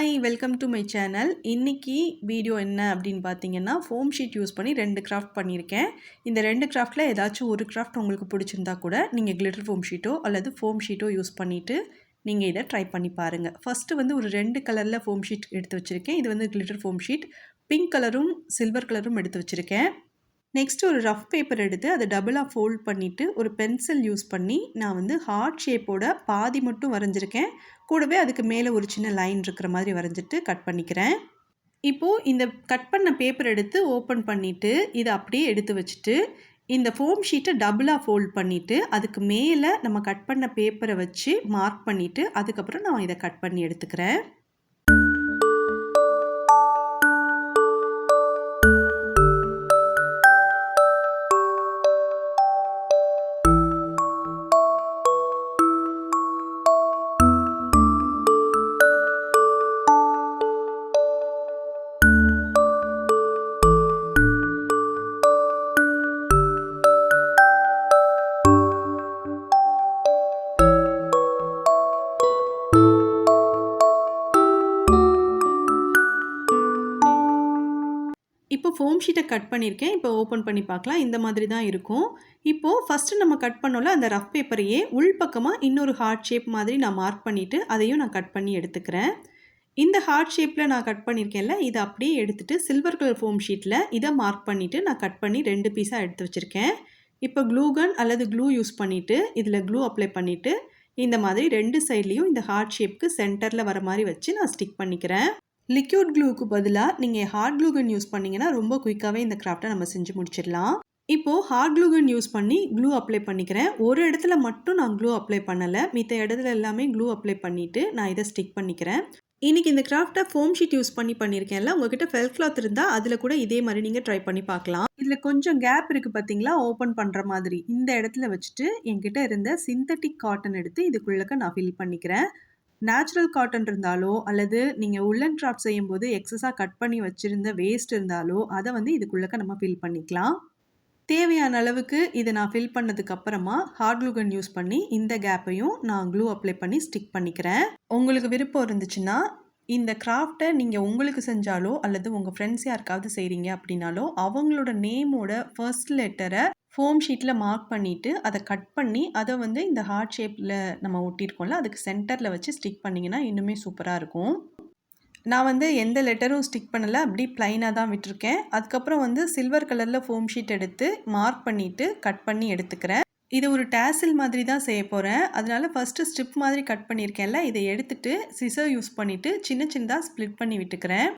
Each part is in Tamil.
Hi welcome to my channel. இன்றைக்கி வீடியோ என்ன அப்படின்னு பார்த்தீங்கன்னா, ஃபோம் ஷீட் யூஸ் பண்ணி 2 கிராஃப்ட் பண்ணியிருக்கேன். இந்த 2 கிராஃப்ட்டில் ஏதாச்சும் ஒரு கிராஃப்ட் உங்களுக்கு பிடிச்சிருந்தா கூட நீங்கள் கிளிட்டர் ஃபோம் ஷீட்டோ அல்லது ஃபோம் ஷீட்டோ யூஸ் பண்ணிவிட்டு நீங்கள் இதை ட்ரை பண்ணி பாருங்கள். ஃபஸ்ட்டு வந்து ஒரு 2 கலரில் ஃபோம் ஷீட் எடுத்து வச்சுருக்கேன். இது வந்து கிளிட்டர் ஃபோம் ஷீட். பிங்க் கலரும் சில்வர் கலரும் எடுத்து வச்சுருக்கேன். நெக்ஸ்ட்டு ஒரு ரஃப் பேப்பர் எடுத்து அதை டபுளாக ஃபோல்ட் பண்ணிவிட்டு ஒரு பென்சில் யூஸ் பண்ணி நான் வந்து ஹார்ட் ஷேப்போட பாதி மட்டும் வரைஞ்சிருக்கேன். கூடவே அதுக்கு மேலே ஒரு சின்ன லைன் இருக்கிற மாதிரி வரைஞ்சிட்டு கட் பண்ணிக்கிறேன். இப்போது இந்த கட் பண்ண பேப்பர் எடுத்து ஓப்பன் பண்ணிவிட்டு இதை அப்படியே எடுத்து வச்சுட்டு இந்த ஃபோம் ஷீட்டை டபுளாக ஃபோல்ட் பண்ணிவிட்டு அதுக்கு மேலே நம்ம கட் பண்ண பேப்பரை வச்சு மார்க் பண்ணிவிட்டு அதுக்கப்புறம் நான் இதை கட் பண்ணி எடுத்துக்கிறேன். இப்போ ஃபோம் ஷீட்டை கட் பண்ணியிருக்கேன். இப்போ ஓப்பன் பண்ணி பார்க்கலாம். இந்த மாதிரி தான் இருக்கும். இப்போது ஃபஸ்ட்டு நம்ம கட் பண்ணோம்ல அந்த ரஃப் பேப்பரையே உள்பக்கமாக இன்னொரு ஹார்ட் ஷேப் மாதிரி நான் மார்க் பண்ணிவிட்டு அதையும் நான் கட் பண்ணி எடுத்துக்கிறேன். இந்த ஹார்ட் ஷேப்பில் நான் கட் பண்ணியிருக்கேன்ல இதை அப்படியே எடுத்துகிட்டு சில்வர் கலர் ஃபோம் ஷீட்டில் இதை மார்க் பண்ணிவிட்டு நான் கட் பண்ணி 2 பீஸாக எடுத்து வச்சுருக்கேன். இப்போ க்ளூ கன் அல்லது க்ளூ யூஸ் பண்ணிவிட்டு இதில் க்ளூ அப்ளை பண்ணிவிட்டு இந்த மாதிரி 2 சைட்லேயும் இந்த ஹார்ட் ஷேப்புக்கு சென்டரில் வர மாதிரி வச்சு நான் ஸ்டிக் பண்ணிக்கிறேன். லிக்யூட் க்ளூவுக்கு பதிலாக நீங்கள் ஹார்ட் க்ளூ கன் யூஸ் பண்ணிங்கன்னா ரொம்ப குயிக்காகவே இந்த கிராஃப்டை நம்ம செஞ்சு முடிச்சிடலாம். இப்போது ஹார்ட் க்ளூ கன் யூஸ் பண்ணி க்ளூ அப்ளை பண்ணிக்கிறேன். ஒரு இடத்துல மட்டும் நான் க்ளூ அப்ளை பண்ணலை, மித்த இடத்துல எல்லாமே க்ளூ அப்ளை பண்ணிவிட்டு நான் இதை ஸ்டிக் பண்ணிக்கிறேன். இன்றைக்கி இந்த கிராஃப்டை ஃபோம் ஷீட் யூஸ் பண்ணியிருக்கேன்ல, உங்கள்கிட்ட ஃபெல் கிளாத் இருந்தால் அதில் கூட இதே மாதிரி நீங்கள் ட்ரை பண்ணி பார்க்கலாம். இதில் கொஞ்சம் கேப் இருக்குது பார்த்தீங்களா, ஓப்பன் பண்ணுற மாதிரி. இந்த இடத்துல வச்சுட்டு என்கிட்ட இருந்த சிந்தட்டிக் காட்டன் எடுத்து இதுக்குள்ளக்க நான் ஃபில் பண்ணிக்கிறேன். நேச்சுரல் காட்டன் இருந்தாலோ அல்லது நீங்கள் உள்ளன் கிராஃப்ட் செய்யும்போது எக்ஸஸாக கட் பண்ணி வச்சுருந்த வேஸ்ட் இருந்தாலோ அதை வந்து இதுக்குள்ளக்க நம்ம ஃபில் பண்ணிக்கலாம். தேவையான அளவுக்கு இதை நான் ஃபில் பண்ணதுக்கு அப்புறமா ஹார்ட் க்ளூ கன் யூஸ் பண்ணி இந்த கேப்பையும் நான் க்ளூ அப்ளை பண்ணி ஸ்டிக் பண்ணிக்கிறேன். உங்களுக்கு விருப்பம் இருந்துச்சுன்னா இந்த கிராஃப்டை நீங்கள் உங்களுக்கு செஞ்சாலோ அல்லது உங்கள் ஃப்ரெண்ட்ஸ் யாருக்காவது செய்கிறீங்க அப்படின்னாலோ அவங்களோட நேமோட ஃபர்ஸ்ட் லெட்டரை ஃபோம் ஷீட்டில் மார்க் பண்ணிவிட்டு அதை கட் பண்ணி அதை வந்து இந்த ஹார்ட் ஷேப்பில் நம்ம ஒட்டியிருக்கோம்ல அதுக்கு சென்டரில் வச்சு ஸ்டிக் பண்ணிங்கன்னா இன்னுமே சூப்பராக இருக்கும். நான் வந்து எந்த லெட்டரும் ஸ்டிக் பண்ணலை, அப்படி ப்ளைனாக தான் விட்டுருக்கேன். அதுக்கப்புறம் வந்து சில்வர் கலரில் ஃபோம் ஷீட் எடுத்து மார்க் பண்ணிவிட்டு கட் பண்ணி எடுத்துக்கிறேன். இது ஒரு டேசில் மாதிரி தான் செய்ய போகிறேன். அதனால ஃபஸ்ட்டு ஸ்ட்ரிப் மாதிரி கட் பண்ணியிருக்கேன்ல இதை எடுத்துகிட்டு சிசர் யூஸ் பண்ணிவிட்டு சின்ன சின்னதாக ஸ்ப்ளிட் பண்ணி விட்டுக்கிறேன்.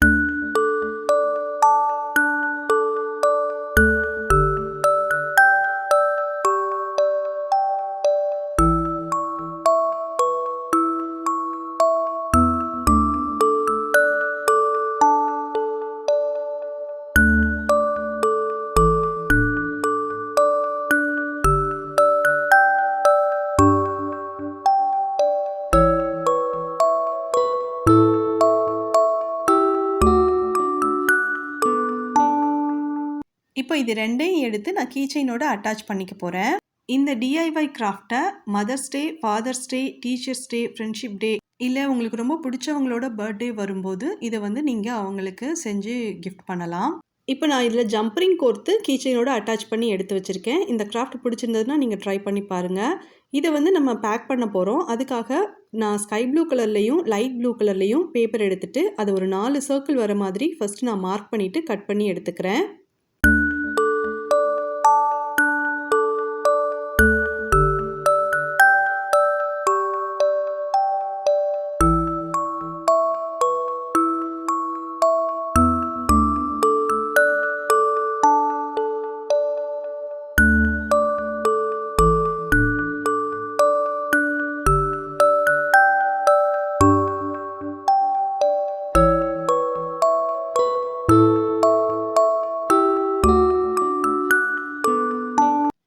இப்போ இது 2ஐயும் எடுத்து நான் கீ செயினோட அட்டாச் பண்ணிக்க போகிறேன். இந்த டிஐஒய் கிராஃப்டை மதர்ஸ் டே, ஃபாதர்ஸ் டே, டீச்சர்ஸ் டே, ஃப்ரெண்ட்ஷிப் டே இல்லை உங்களுக்கு ரொம்ப பிடிச்சவங்களோட பர்த்டே வரும்போது இதை வந்து நீங்கள் அவங்களுக்கு செஞ்சு கிஃப்ட் பண்ணலாம். இப்போ நான் இதில் ஜம்பரிங் கோர்த்து கீ செயினோட அட்டாச் பண்ணி எடுத்து வச்சுருக்கேன். இந்த கிராஃப்ட் பிடிச்சிருந்ததுன்னா நீங்கள் ட்ரை பண்ணி பாருங்கள். இதை வந்து நம்ம பேக் பண்ண போகிறோம். அதுக்காக நான் ஸ்கை ப்ளூ கலர்லேயும் லைட் ப்ளூ கலர்லேயும் பேப்பர் எடுத்துகிட்டு அதை ஒரு 4 சர்க்கிள் வர மாதிரி ஃபஸ்ட்டு நான் மார்க் பண்ணிவிட்டு கட் பண்ணி எடுத்துக்கிறேன்.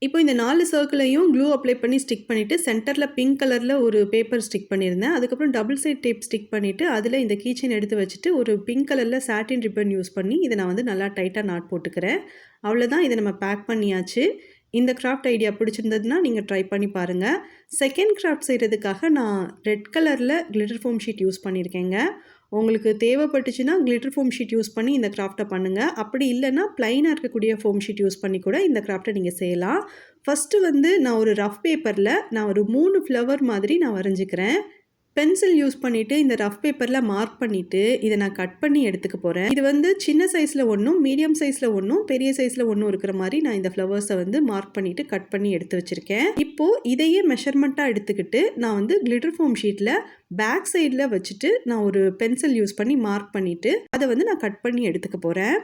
இப்போ இந்த 4 சர்க்கிளையும் க்ளூ அப்ளை பண்ணி ஸ்டிக் பண்ணிவிட்டு சென்டரில் பிங்க் கலரில் ஒரு பேப்பர் ஸ்டிக் பண்ணியிருந்தேன். அதுக்கப்புறம் டபுள் சைட் டேப் ஸ்டிக் பண்ணிவிட்டு அதில் இந்த கீ செயின் எடுத்து வச்சுட்டு ஒரு பிங்க் கலரில் சாட்டின் ரிப்பன் யூஸ் பண்ணி இதை நான் வந்து நல்லா டைட்டாக நாட் போட்டுக்கிறேன். அவ்வளோதான், இதை நம்ம பேக் பண்ணியாச்சு. இந்த கிராஃப்ட் ஐடியா பிடிச்சிருந்ததுன்னா நீங்கள் ட்ரை பண்ணி பாருங்கள். செகண்ட் கிராஃப்ட் செய்கிறதுக்காக நான் ரெட் கலரில் கிளிட்டர் ஃபோம் ஷீட் யூஸ் பண்ணியிருக்கேங்க. உங்களுக்கு தேவைப்பட்டுச்சுன்னா கிளிட்டர் ஃபோம் ஷீட் யூஸ் பண்ணி இந்த கிராஃப்ட்டை பண்ணுங்கள். அப்படி இல்லைன்னா ப்ளைனாக இருக்கக்கூடிய ஃபோம் ஷீட் யூஸ் பண்ணி கூட இந்த கிராஃப்ட்டை நீங்கள் செய்யலாம். ஃபஸ்ட்டு வந்து நான் ஒரு ரஃப் பேப்பரில் நான் ஒரு 3 ஃப்ளவர் மாதிரி நான் வரைஞ்சிக்கிறேன். பென்சில் யூஸ் பண்ணிவிட்டு இந்த ரஃப் பேப்பரில் மார்க் பண்ணிவிட்டு இதை நான் கட் பண்ணி எடுத்துக்க போகிறேன். இது வந்து சின்ன சைஸில் ஒன்றும், மீடியம் சைஸில் ஒன்றும், பெரிய சைஸில் ஒன்றும் இருக்கிற மாதிரி நான் இந்த ஃப்ளவர்ஸை வந்து மார்க் பண்ணிவிட்டு கட் பண்ணி எடுத்து வச்சுருக்கேன். இப்போது இதையே மெஷர்மெண்ட்டாக எடுத்துக்கிட்டு நான் வந்து கிளிட்டர் ஃபோம் ஷீட்டில் பேக் சைடில் வச்சுட்டு நான் ஒரு பென்சில் யூஸ் பண்ணி மார்க் பண்ணிவிட்டு அதை வந்து நான் கட் பண்ணி எடுத்துக்க போகிறேன்.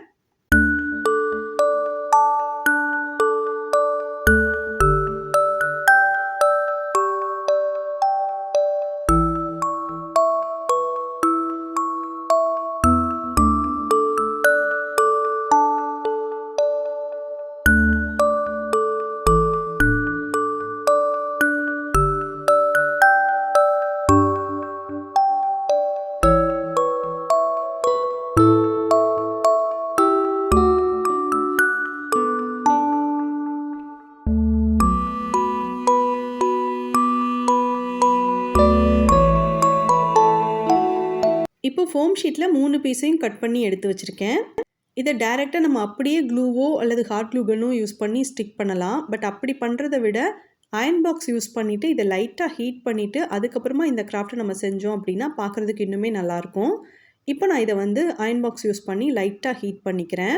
இப்போ ஃபோம் ஷீட்டில் 3 பீஸையும் கட் பண்ணி எடுத்து வச்சுருக்கேன். இதை டைரெக்டாக நம்ம அப்படியே க்ளூவோ அல்லது ஹாட் க்ளூ கன்னோ யூஸ் பண்ணி ஸ்டிக் பண்ணலாம். பட் அப்படி பண்ணுறதை விட அயர்ன் பாக்ஸ் யூஸ் பண்ணிவிட்டு இதை லைட்டாக ஹீட் பண்ணிவிட்டு அதுக்கப்புறமா இந்த கிராஃப்ட்டை நம்ம செஞ்சோம் அப்படின்னா பார்க்குறதுக்கு இன்னுமே நல்லாயிருக்கும். இப்போ நான் இதை வந்து அயர்ன் பாக்ஸ் யூஸ் பண்ணி லைட்டாக ஹீட் பண்ணிக்கிறேன்.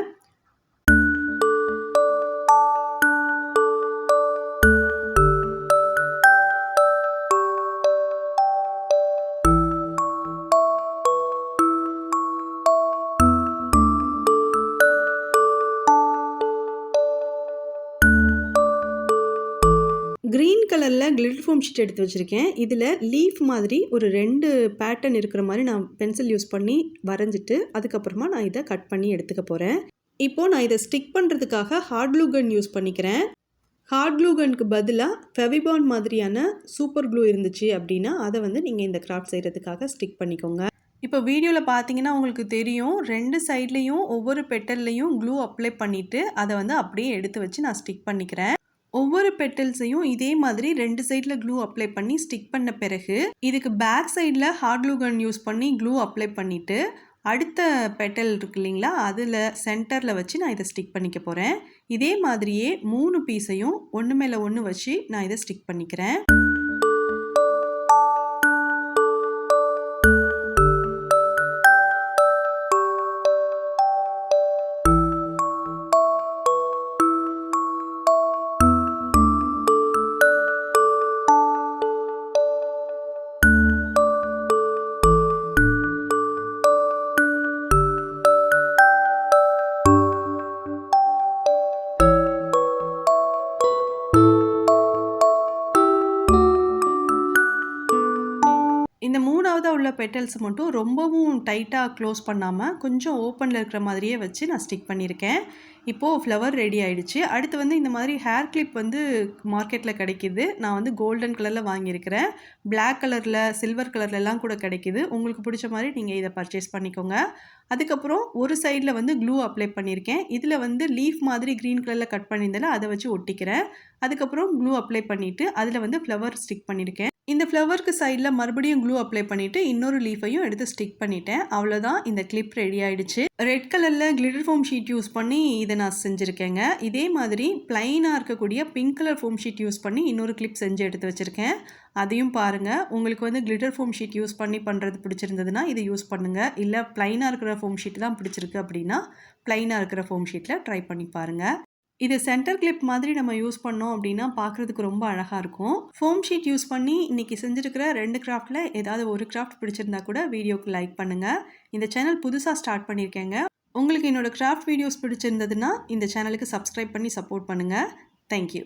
க்ரீன் கலரில் கிளிட்டர் ஃபோம் ஷீட் எடுத்து வச்சுருக்கேன். இதில் லீஃப் மாதிரி ஒரு 2 பேட்டர்ன் இருக்கிற மாதிரி நான் பென்சில் யூஸ் பண்ணி வரைஞ்சிட்டு அதுக்கப்புறமா நான் இதை கட் பண்ணி எடுத்துக்க போகிறேன். இப்போது நான் இதை ஸ்டிக் பண்ணுறதுக்காக ஹாட் க்ளூ கன் யூஸ் பண்ணிக்கிறேன். ஹாட் க்ளூ கனுக்கு பதிலாக ஃபெவிபாண்ட் மாதிரியான சூப்பர் க்ளூ இருந்துச்சு அப்படின்னா அதை வந்து நீங்கள் இந்த கிராஃப்ட் செய்கிறதுக்காக ஸ்டிக் பண்ணிக்கோங்க. இப்போ வீடியோவில் பார்த்தீங்கன்னா உங்களுக்கு தெரியும், 2 சைட்லேயும் ஒவ்வொரு பெட்டல்லையும் க்ளூ அப்ளை பண்ணிவிட்டு அதை வந்து அப்படியே எடுத்து வச்சு நான் ஸ்டிக் பண்ணிக்கிறேன். ஒவ்வொரு பெட்டல்ஸையும் இதே மாதிரி 2 சைடில் க்ளூ அப்ளை பண்ணி ஸ்டிக் பண்ண பிறகு இதுக்கு பேக் சைடில் ஹாட் க்ளூ கன் யூஸ் பண்ணி க்ளூ அப்ளை பண்ணிவிட்டு அடுத்த பெட்டல் இருக்கு இல்லைங்களா, அதில் சென்டரில் வச்சு நான் இதை ஸ்டிக் பண்ணிக்க போகிறேன். இதே மாதிரியே 3 பீஸையும் ஒன்று மேலே ஒன்று வச்சு நான் இதை ஸ்டிக் பண்ணிக்கிறேன். இந்த 3ஆவதா உள்ள பெட்டல்ஸ் மட்டும் ரொம்பவும் டைட்டாக க்ளோஸ் பண்ணாமல் கொஞ்சம் ஓப்பனில் இருக்கிற மாதிரியே வச்சு நான் ஸ்டிக் பண்ணியிருக்கேன். இப்போது ஃப்ளவர் ரெடி ஆகிடுச்சு. அடுத்து வந்து இந்த மாதிரி ஹேர் கிளிப் வந்து மார்க்கெட்டில் கிடைக்கிது. நான் வந்து கோல்டன் கலரில் வாங்கியிருக்கிறேன். பிளாக் கலரில், சில்வர் கலர்லலாம் கூட கிடைக்கிது. உங்களுக்கு பிடிச்ச மாதிரி நீங்கள் இதை பர்ச்சேஸ் பண்ணிக்கோங்க. அதுக்கப்புறம் ஒரு சைடில் வந்து க்ளூ அப்ளை பண்ணியிருக்கேன். இதில் வந்து லீஃப் மாதிரி க்ரீன் கலரில் கட் பண்ணியிருந்தால அதை வச்சு ஒட்டிக்கிறேன். அதுக்கப்புறம் க்ளூ அப்ளை பண்ணிவிட்டு அதில் வந்து ஃப்ளவர் ஸ்டிக் பண்ணியிருக்கேன். இந்த ஃப்ளவருக்கு சைடில் மறுபடியும் க்ளூ அப்ளை பண்ணிவிட்டு இன்னொரு லீஃபையும் எடுத்து ஸ்டிக் பண்ணிட்டேன். அவ்வளோதான், இந்த கிளிப் ரெடி ஆகிடுச்சு. ரெட் கலரில் கிளிட்டர் ஃபோம் ஷீட் யூஸ் பண்ணி இதை நான் செஞ்சுருக்கேங்க. இதே மாதிரி ப்ளைனாக இருக்கக்கூடிய pink colour foam sheet use பண்ணி இன்னொரு கிளிப் செஞ்சு எடுத்து வச்சுருக்கேன். அதையும் பாருங்கள். உங்களுக்கு வந்து கிளிட்டர் ஃபோம் ஷீட் யூஸ் பண்ணி பண்ணுறது பிடிச்சிருந்ததுன்னா இதை யூஸ் பண்ணுங்கள். இல்லை ப்ளைனாக இருக்கிற ஃபோம் ஷீட் தான் பிடிச்சிருக்கு அப்படின்னா ப்ளைனாக இருக்கிற ஃபோம் ஷீட்டில் ட்ரை பண்ணி பாருங்கள். இது சென்டர் கிளிப் மாதிரி நம்ம யூஸ் பண்ணோம் அப்படின்னா பார்க்குறதுக்கு ரொம்ப அழகாக இருக்கும். ஃபோம் ஷீட் யூஸ் பண்ணி இன்றைக்கி செஞ்சுருக்கிற 2 கிராஃப்டில் ஏதாவது ஒரு கிராஃப்ட் பிடிச்சிருந்தா கூட வீடியோக்கு லைக் பண்ணுங்கள். இந்த சேனல் புதுசாக ஸ்டார்ட் பண்ணியிருக்கேங்க. உங்களுக்கு என்னோடய கிராஃப்ட் வீடியோஸ் பிடிச்சிருந்ததுன்னா இந்த சேனலுக்கு சப்ஸ்கிரைப் பண்ணி சப்போர்ட் பண்ணுங்கள். தேங்க்யூ.